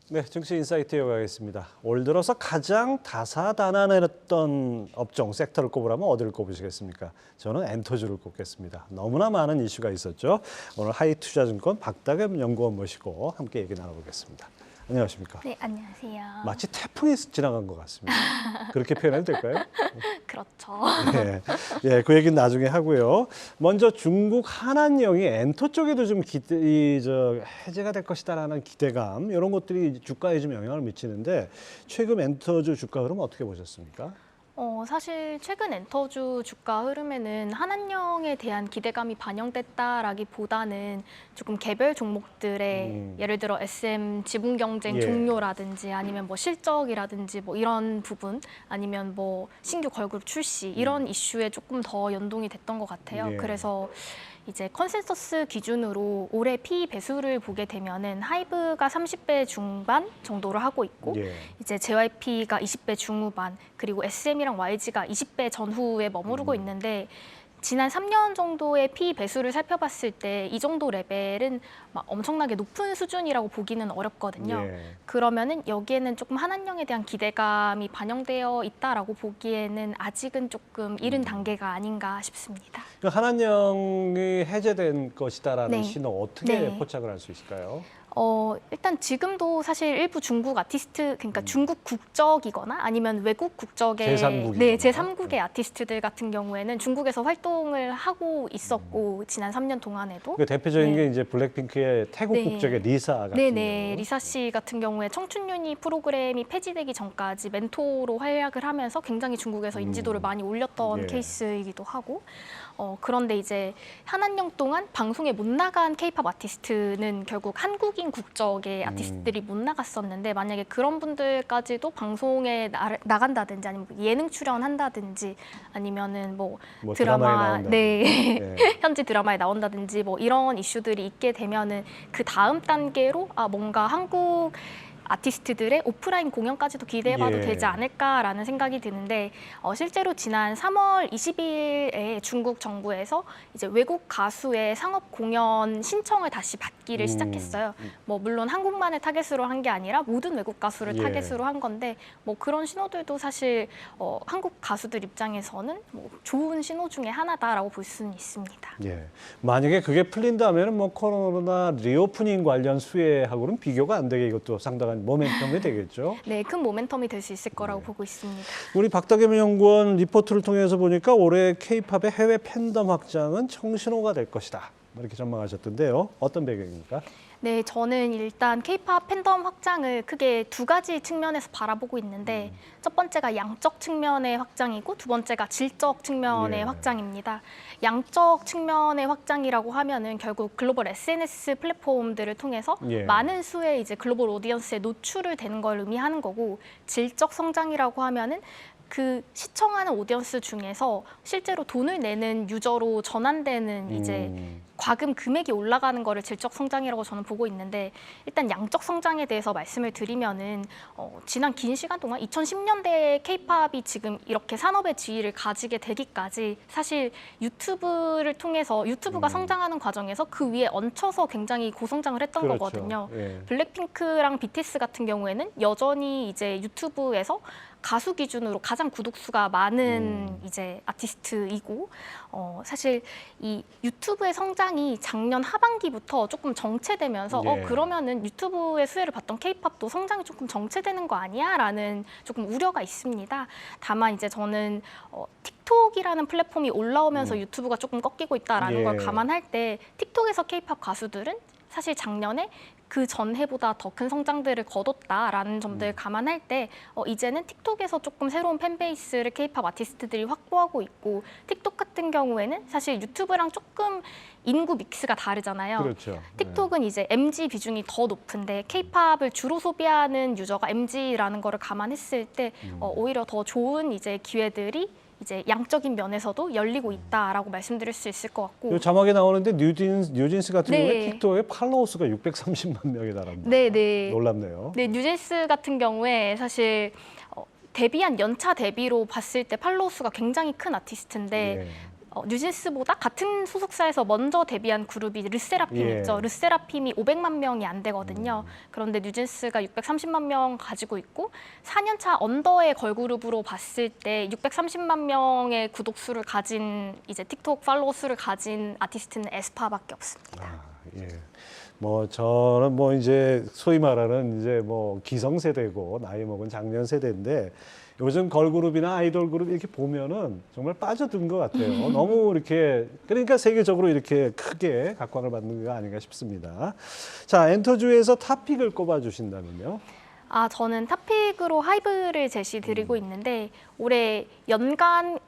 네, 증시 인사이트 이어가겠습니다. 올 들어서 가장 다사다난했던 업종, 섹터를 꼽으라면 어디를 꼽으시겠습니까? 저는 엔터주를 꼽겠습니다. 너무나 많은 이슈가 있었죠. 오늘 하이투자증권 박다겸 연구원 모시고 함께 얘기 나눠보겠습니다. 안녕하십니까? 네, 안녕하세요. 마치 태풍이 지나간 것 같습니다. 그렇게 표현해도 될까요? 그렇죠. 네, 예, 그 얘기는 나중에 하고요. 먼저 중국 한안령이 엔터 쪽에도 좀 해제가 될 것이다라는 기대감 이런 것들이 주가에 좀 영향을 미치는데 최근 엔터주 주가 흐름 어떻게 보셨습니까? 사실 최근 엔터주 주가 흐름에는 한안령에 대한 기대감이 반영됐다라기보다는 조금 개별 종목들의 예를 들어 SM 지분 경쟁 예. 종료라든지 아니면 뭐 실적이라든지 뭐 이런 부분 아니면 뭐 신규 걸그룹 출시 이런 이슈에 조금 더 연동이 됐던 것 같아요. 예. 그래서 이제 컨센서스 기준으로 올해 PE 배수를 보게 되면은 하이브가 30배 중반 정도를 하고 있고 예. 이제 JYP가 20배 중후반 그리고 SM이랑 YG가 20배 전후에 머무르고 있는데 지난 3년 정도의 PE 배수를 살펴봤을 때 이 정도 레벨은 막 엄청나게 높은 수준이라고 보기는 어렵거든요. 예. 그러면은 여기에는 조금 한안령에 대한 기대감이 반영되어 있다라고 보기에는 아직은 조금 이른 단계가 아닌가 싶습니다. 그 한안령이 해제된 것이다라는 네. 신호 어떻게 네. 포착을 할 수 있을까요? 일단 지금도 사실 일부 중국 아티스트, 그러니까 중국 국적이거나 아니면 외국 국적의 제3국이거나. 네, 제3국의 아티스트들 같은 경우에는 중국에서 활동을 하고 있었고 지난 3년 동안에도 그 대표적인 네. 게 이제 블랙핑크의 태국 네. 국적의 리사 같은 네네 경우. 리사 씨 같은 경우에 청춘유니 프로그램이 폐지되기 전까지 멘토로 활약을 하면서 굉장히 중국에서 인지도를 많이 올렸던 예. 케이스이기도 하고 그런데 이제 한안령 동안 방송에 못 나간 케이팝 아티스트는 결국 한국인 국적의 아티스트들이 못 나갔었는데 만약에 그런 분들까지도 방송에 나간다든지 아니면 예능 출연한다든지 아니면은 뭐 드라마에 드라마 나온다든지. 네 네. 현지 드라마에 나온다든지 뭐 이런 이슈들이 있게 되면은 그 다음 단계로 뭔가 한국 아티스트들의 오프라인 공연까지도 기대해봐도 예. 되지 않을까라는 생각이 드는데 실제로 지난 3월 20일에 중국 정부에서 이제 외국 가수의 상업 공연 신청을 다시 받기를 시작했어요. 뭐 물론 한국만을 타겟으로 한 게 아니라 모든 외국 가수를 예. 타겟으로 한 건데 뭐 그런 신호들도 사실 한국 가수들 입장에서는 뭐 좋은 신호 중에 하나다라고 볼 수는 있습니다. 예. 만약에 그게 풀린다면 뭐 코로나 리오프닝 관련 수혜하고는 비교가 안 되게 이것도 상당한 모멘텀이 되겠죠. 네, 큰 모멘텀이 될 수 있을 거라고 보고 있습니다. 우리 박다겸 연구원 리포트를 통해서 보니까 올해 K-팝의 해외 팬덤 확장은 청신호가 될 것이다. 이렇게 전망하셨던데요. 어떤 배경입니까? 네, 저는 일단 K-팝 팬덤 확장을 크게 두 가지 측면에서 바라보고 있는데 첫 번째가 양적 측면의 확장이고 두 번째가 질적 측면의 예. 확장입니다. 양적 측면의 확장이라고 하면은 결국 글로벌 SNS 플랫폼들을 통해서 예. 많은 수의 이제 글로벌 오디언스에 노출을 되는 걸 의미하는 거고 질적 성장이라고 하면은 그 시청하는 오디언스 중에서 실제로 돈을 내는 유저로 전환되는 이제 과금 금액이 올라가는 거를 질적 성장이라고 저는 보고 있는데 일단 양적 성장에 대해서 말씀을 드리면은 지난 긴 시간 동안 2010년대에 K-팝이 지금 이렇게 산업의 지위를 가지게 되기까지 사실 유튜브를 통해서 유튜브가 성장하는 과정에서 그 위에 얹혀서 굉장히 고성장을 했던 그렇죠. 거거든요. 예. 블랙핑크랑 BTS 같은 경우에는 여전히 이제 유튜브에서 가수 기준으로 가장 구독 수가 많은 이제 아티스트이고 사실 이 유튜브의 성장이 작년 하반기부터 조금 정체되면서 예. 그러면은 유튜브의 수혜를 받던 K-팝도 성장이 조금 정체되는 거 아니야라는 조금 우려가 있습니다. 다만 이제 저는 틱톡이라는 플랫폼이 올라오면서 유튜브가 조금 꺾이고 있다라는 예. 걸 감안할 때 틱톡에서 K-팝 가수들은 사실 작년에 그 전해보다 더 큰 성장들을 거뒀다라는 점들 감안할 때 이제는 틱톡에서 조금 새로운 팬베이스를 K-팝 아티스트들이 확보하고 있고 틱톡 같은 경우에는 사실 유튜브랑 조금 인구 믹스가 다르잖아요. 그렇죠. 틱톡은 이제 MZ 비중이 더 높은데 K-팝을 주로 소비하는 유저가 MZ라는 거를 감안했을 때 오히려 더 좋은 이제 기회들이 이제 양적인 면에서도 열리고 있다라고 말씀드릴 수 있을 것 같고. 이 자막에 나오는데 뉴진스 같은 네. 경우에 틱톡에 팔로워 수가 630만 명이 달합니다. 네. 놀랍네요. 네, 뉴진스 같은 경우에 사실 데뷔한 연차 대비로 봤을 때 팔로워 수가 굉장히 큰 아티스트인데 예. 뉴진스보다 같은 소속사에서 먼저 데뷔한 그룹이 르세라핌이죠. 예. 르세라핌이 500만 명이 안 되거든요. 그런데 뉴진스가 630만 명 가지고 있고 4년차 언더의 걸그룹으로 봤을 때 630만 명의 구독 수를 가진 이제 틱톡 팔로워 수를 가진 아티스트는 에스파밖에 없습니다. 아, 예. 뭐 저는 뭐 이제 소위 말하는 이제 뭐 기성세대고 나이 먹은 장년 세대인데 요즘 걸그룹이나 아이돌 그룹 이렇게 보면은 정말 빠져든 것 같아요. 너무 이렇게 그러니까 세계적으로 이렇게 크게 각광을 받는 거 아닌가 싶습니다. 자, 엔터주에서 탑픽을 꼽아 주신다면요. 저는 탑픽으로 하이브를 제시드리고 있는데 올해 연간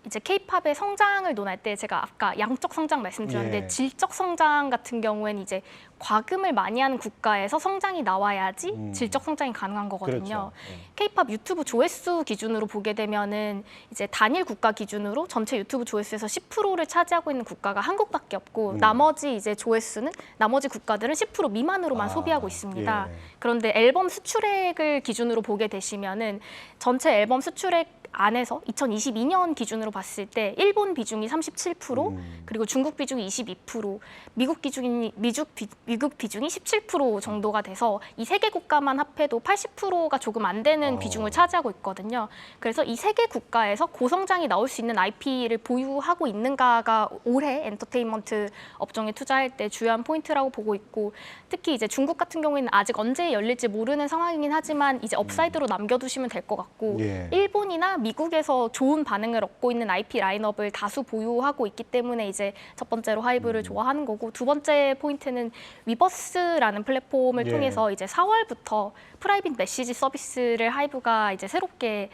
이제 K-팝의 성장을 논할 때 제가 아까 양적 성장 말씀드렸는데 예. 질적 성장 같은 경우에는 이제 과금을 많이 하는 국가에서 성장이 나와야지 질적 성장이 가능한 거거든요. 그렇죠. K-팝 유튜브 조회수 기준으로 보게 되면은 이제 단일 국가 기준으로 전체 유튜브 조회수에서 10%를 차지하고 있는 국가가 한국밖에 없고 나머지 이제 조회수는 나머지 국가들은 10% 미만으로만 소비하고 있습니다. 예. 그런데 앨범 수출액을 기준으로 보게 되시면은 전체 앨범 수출액 안에서 2022년 기준으로 봤을 때 일본 비중이 37%, 그리고 중국 비중이 22%, 미국 비중이 17% 정도가 돼서 이 세 개 국가만 합해도 80%가 조금 안 되는 비중을 차지하고 있거든요. 그래서 이 세 개 국가에서 고성장이 나올 수 있는 IP를 보유하고 있는가가 올해 엔터테인먼트 업종에 투자할 때 주요한 포인트라고 보고 있고, 특히 이제 중국 같은 경우에는 아직 언제 열릴지 모르는 상황이긴 하지만 이제 업사이드로 남겨두시면 될 것 같고, 예. 일본이나 미국에서 좋은 반응을 얻고 있는 IP 라인업을 다수 보유하고 있기 때문에 이제 첫 번째로 하이브를 좋아하는 거고, 두 번째 포인트는 위버스라는 플랫폼을 예. 통해서 이제 4월부터 프라이빗 메시지 서비스를 하이브가 이제 새롭게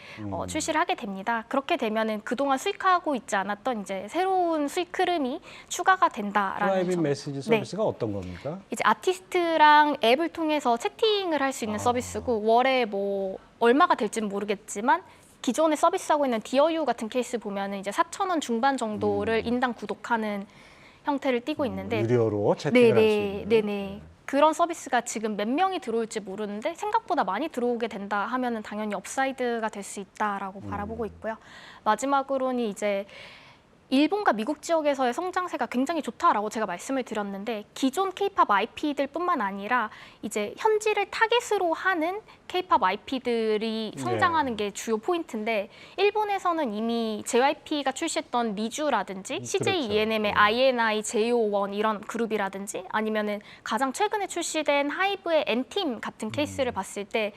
출시를 하게 됩니다. 그렇게 되면은 그동안 수익하고 있지 않았던 이제 새로운 수익 흐름이 추가가 된다라는 프라이빗 점. 메시지 서비스가 어떤 겁니까? 이제 아티스트랑 앱을 통해서 채팅을 할 수 있는 서비스고, 월에 뭐 얼마가 될지는 모르겠지만 기존에 서비스하고 있는 디어유 같은 케이스 보면은 이제 4,000원 중반 정도를 인당 구독하는 형태를 띠고 있는데, 유료로 채팅을 할 수 있는. 네네. 그런 서비스가 지금 몇 명이 들어올지 모르는데 생각보다 많이 들어오게 된다 하면은 당연히 업사이드가 될 수 있다라고 바라보고 있고요. 마지막으로는 이제 일본과 미국 지역에서의 성장세가 굉장히 좋다라고 제가 말씀을 드렸는데, 기존 K-팝 IP들뿐만 아니라 이제 현지를 타겟으로 하는 K-팝 IP들이 성장하는 게 주요 포인트인데, 일본에서는 이미 JYP가 출시했던 미주라든지 CJ ENM의 INI, JO1 이런 그룹이라든지, 아니면은 가장 최근에 출시된 하이브의 N팀 같은 케이스를 봤을 때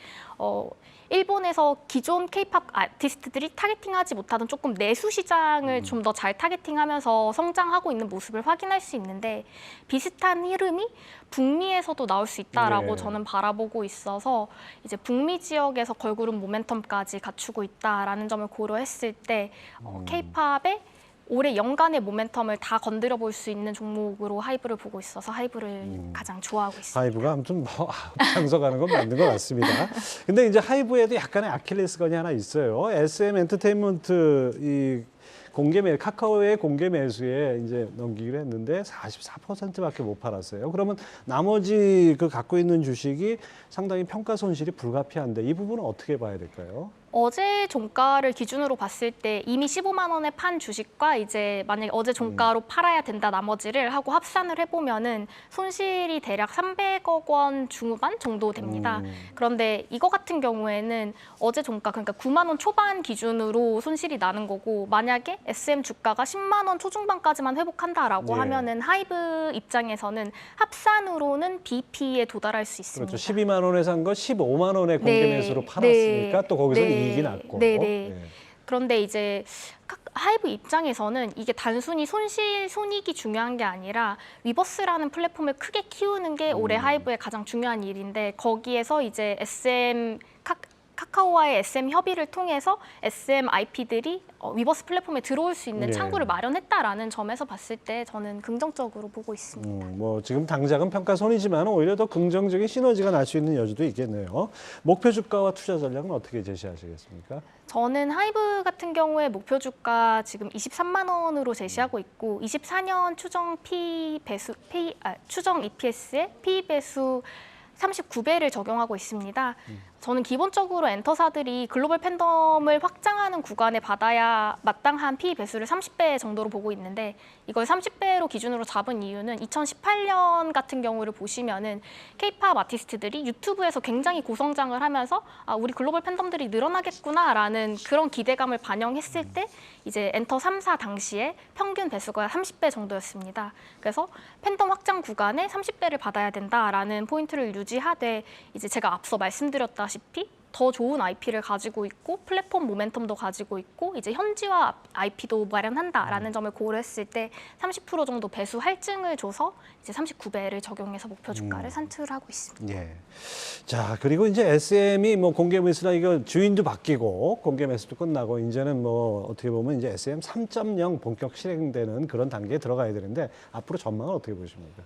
일본에서 기존 K-팝 아티스트들이 타겟팅하지 못하던 조금 내수 시장을 좀 더 잘 타겟팅하면서 성장하고 있는 모습을 확인할 수 있는데, 비슷한 흐름이 북미에서도 나올 수 있다라고 네. 저는 바라보고 있어서 이제 북미 지역에서 걸그룹 모멘텀까지 갖추고 있다라는 점을 고려했을 때 K-팝의 올해 연간의 모멘텀을 다 건드려 볼 수 있는 종목으로 하이브를 보고 있어서 하이브를 가장 좋아하고 있습니다. 하이브가 아무튼 뭐 앞장서가는 건 맞는 것 같습니다. 근데 이제 하이브에도 약간의 아킬레스건이 하나 있어요. SM 엔터테인먼트 이 카카오의 공개 매수에 이제 넘기기로 했는데 44%밖에 못 팔았어요. 그러면 나머지 그 갖고 있는 주식이 상당히 평가 손실이 불가피한데 이 부분은 어떻게 봐야 될까요? 어제 종가를 기준으로 봤을 때 이미 15만 원에 판 주식과 이제 만약에 어제 종가로 팔아야 된다 나머지를 하고 합산을 해보면은 손실이 대략 300억 원 중후반 정도 됩니다. 그런데 이거 같은 경우에는 어제 종가, 그러니까 9만 원 초반 기준으로 손실이 나는 거고, 만약에 SM 주가가 10만 원 초중반까지만 회복한다라고 예. 하면은 하이브 입장에서는 합산으로는 BP에 도달할 수 있습니다. 그렇죠. 12만 원에 산 거 15만 원에 공개 네. 매수로 팔았으니까 네. 또 거기서 네. 이익이 났고. 네네. 예. 그런데 이제 하이브 입장에서는 이게 단순히 손익이 중요한 게 아니라 위버스라는 플랫폼을 크게 키우는 게 올해 하이브의 가장 중요한 일인데, 거기에서 이제 카카오와의 SM 협의를 통해서 SM IP들이 위버스 플랫폼에 들어올 수 있는 네. 창구를 마련했다라는 점에서 봤을 때 저는 긍정적으로 보고 있습니다. 뭐 지금 당장은 평가 손이지만 오히려 더 긍정적인 시너지가 날 수 있는 여지도 있겠네요. 목표 주가와 투자 전략은 어떻게 제시하시겠습니까? 저는 하이브 같은 경우에 목표 주가 지금 23만 원으로 제시하고 있고, 24년 추정 EPS의 P 배수 39배를 적용하고 있습니다. 저는 기본적으로 엔터사들이 글로벌 팬덤을 확장하는 구간에 받아야 마땅한 PE 배수를 30배 정도로 보고 있는데 이걸 30배로 기준으로 잡은 이유는 2018년 같은 경우를 보시면은 K-팝 아티스트들이 유튜브에서 굉장히 고성장을 하면서 우리 글로벌 팬덤들이 늘어나겠구나라는 그런 기대감을 반영했을 때 이제 엔터 3, 4 당시에 평균 배수가 30배 정도였습니다. 그래서 팬덤 확장 구간에 30배를 받아야 된다라는 포인트를 유지하되 이제 제가 앞서 말씀드렸다시피 더 좋은 IP를 가지고 있고 플랫폼 모멘텀도 가지고 있고 이제 현지화 IP도 마련한다라는 점을 고려했을 때 30% 정도 배수 할증을 줘서 이제 39배를 적용해서 목표 주가를 산출하고 있습니다. 예. 자, 그리고 이제 SM이 뭐 공개 매수나 이거 주인도 바뀌고 공개 매수도 끝나고 이제는 뭐 어떻게 보면 이제 SM 3.0 본격 실행되는 그런 단계에 들어가야 되는데 앞으로 전망은 어떻게 보십니까?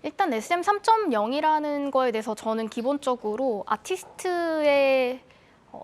일단 SM 3.0이라는 거에 대해서 저는 기본적으로 아티스트의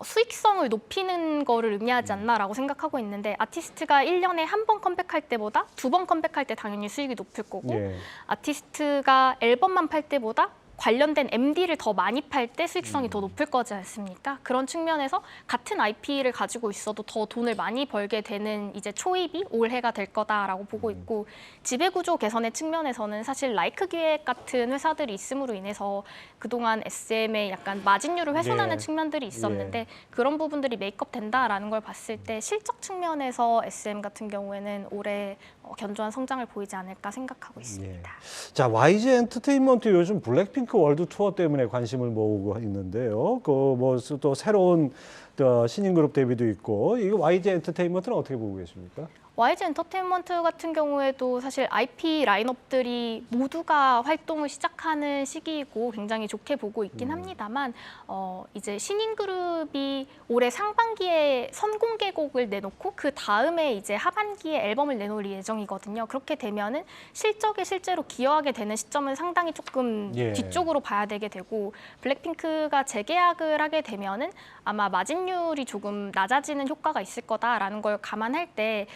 수익성을 높이는 거를 의미하지 않나라고 생각하고 있는데 아티스트가 1년에 한 번 컴백할 때보다 2번 컴백할 때 당연히 수익이 높을 거고 예. 아티스트가 앨범만 팔 때보다 관련된 MD를 더 많이 팔 때 수익성이 더 높을 거지 않습니까? 그런 측면에서 같은 IP를 가지고 있어도 더 돈을 많이 벌게 되는 이제 초입이 올해가 될 거다라고 보고 있고 지배구조 개선의 측면에서는 사실 라이크 기획 같은 회사들이 있음으로 인해서 그동안 SM의 약간 마진율을 훼손하는 예. 측면들이 있었는데 그런 부분들이 메이크업 된다라는 걸 봤을 때 실적 측면에서 SM 같은 경우에는 올해 견조한 성장을 보이지 않을까 생각하고 있습니다. 예. 자, YG 엔터테인먼트 요즘 블랙핑크 월드 투어 때문에 관심을 모으고 있는데요. 그 뭐 또 새로운 또 신인 그룹 데뷔도 있고 이거 YG 엔터테인먼트는 어떻게 보고 계십니까? YG 엔터테인먼트 같은 경우에도 사실 IP 라인업들이 모두가 활동을 시작하는 시기이고 굉장히 좋게 보고 있긴 합니다만 이제 신인 그룹이 올해 상반기에 선공개곡을 내놓고 그 다음에 이제 하반기에 앨범을 내놓을 예정이거든요. 그렇게 되면은 실적에 실제로 기여하게 되는 시점은 상당히 조금 예. 뒤쪽으로 봐야 되게 되고 블랙핑크가 재계약을 하게 되면은 아마 마진율이 조금 낮아지는 효과가 있을 거다라는 걸 감안할 때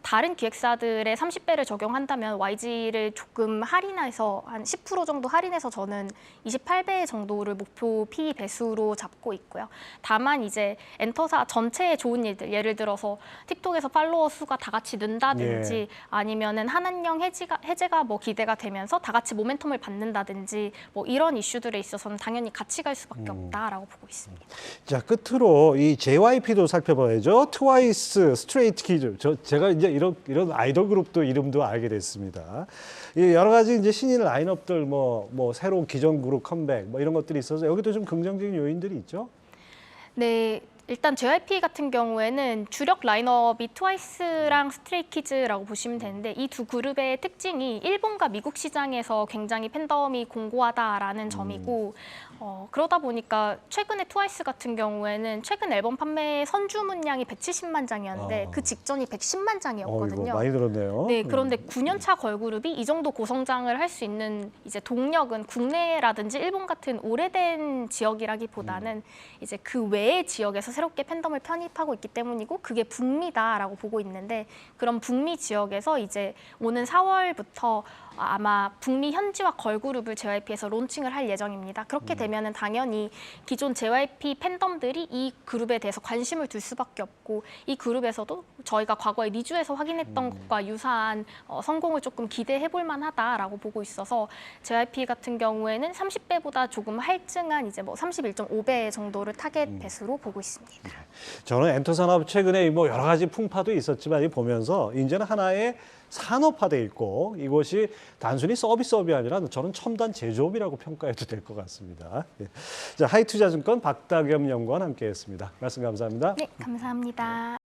다른 기획사들의 30배를 적용한다면 YG를 조금 할인해서 한 10% 정도 할인해서 저는 28배 정도를 목표 PE 배수로 잡고 있고요. 다만 이제 엔터사 전체의 좋은 일들, 예를 들어서 틱톡에서 팔로워 수가 다 같이 는다든지 예. 아니면은 한한령 해제가 뭐 기대가 되면서 다 같이 모멘텀을 받는다든지 뭐 이런 이슈들에 있어서는 당연히 같이 갈 수밖에 없다라고 보고 있습니다. 자, 끝으로 이 JYP도 살펴봐야죠. 트와이스, 스트레이트키즈. 제가 이제 이런 아이돌 그룹도 이름도 알게 됐습니다. 이 여러 가지 이제 신인 라인업들 뭐 새로운 기존 그룹 컴백 뭐 이런 것들이 있어서 여기도 좀 긍정적인 요인들이 있죠. 네, 일단 JYP 같은 경우에는 주력 라인업이 트와이스랑 스트레이키즈라고 보시면 되는데 이 두 그룹의 특징이 일본과 미국 시장에서 굉장히 팬덤이 공고하다라는 점이고 그러다 보니까 최근에 트와이스 같은 경우에는 최근 앨범 판매 선주문량이 170만 장이었는데 그 직전이 110만 장이었거든요. 이거 많이 들었네요. 네, 그런데 9년차 걸그룹이 이 정도 고성장을 할 수 있는 이제 동력은 국내라든지 일본 같은 오래된 지역이라기보다는 이제 그 외의 지역에서 새롭게 팬덤을 편입하고 있기 때문이고 그게 북미다라고 보고 있는데 그런 북미 지역에서 이제 오는 4월부터 아마 북미 현지화 걸그룹을 JYP에서 론칭을 할 예정입니다. 그렇게 되면은 당연히 기존 JYP 팬덤들이 이 그룹에 대해서 관심을 둘 수밖에 없고 이 그룹에서도 저희가 과거에 리주에서 확인했던 것과 유사한 성공을 조금 기대해 볼 만하다라고 보고 있어서 JYP 같은 경우에는 30배보다 조금 할증한 이제 뭐 31.5배 정도를 타겟 배수로 보고 있습니다. 저는 엔터 산업 최근에 뭐 여러 가지 풍파도 있었지만 보면서 이제는 하나의 산업화돼 있고 이것이 단순히 서비스업이 아니라 저는 첨단 제조업이라고 평가해도 될 것 같습니다. 예. 자, 하이투자증권 박다겸 연구원 함께했습니다. 말씀 감사합니다. 네, 감사합니다.